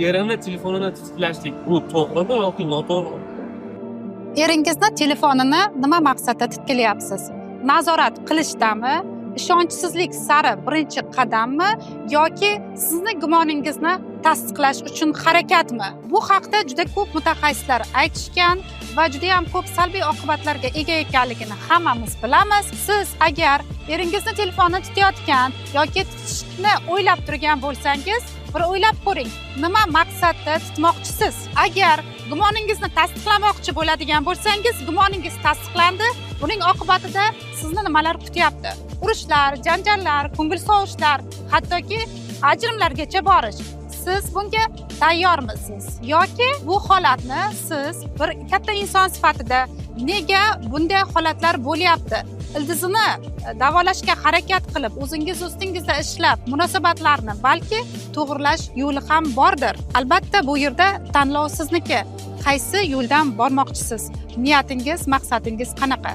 erini telefonini tiklashlik bu to'g'rimi yoki noto'g'ri? Eringizni telefonini nima maqsadda titkilayapsiz? Nazorat qilishdami? Ishonchsizlik sari birinchi qadammi yoki sizni gumoningizni tasdiqlash uchun harakatmi? Bu haqda juda ko'p mutaxassislar aytishgan va juda ham ko'p salbiy oqibatlarga ega ekanligini hammamiz bilamiz. Siz agar eringizni telefonini titayotgan yoki titishni o'ylab turgan bo'lsangiz, bir o'ylab ko'ring, nima maqsadda titmoqchisiz? Agar gumoningizni tasdiqlamoqchi bo'ladigan bo'lsangiz, gumoningiz tasdiqlandi. Buning oqibatida sizni nimalar kutyapti? Urushlar, janjallar, ko'ngil sovishlar, hattoki ajrimlargacha borish. Siz bunga tayyormisiz? Yoki bu holatni siz bir katta inson sifatida nega bunday holatlar bo'lyapti? Ildizini davolashga harakat qilib, o'zingiz ustingizda ishlab, munosabatlarni balki to'g'rilash yo'li ham bordir. Albatta, bu yerda tanlov sizniki. Qaysi yo'ldan bormoqchisiz? Niyatingiz, maqsadingiz qanaqa?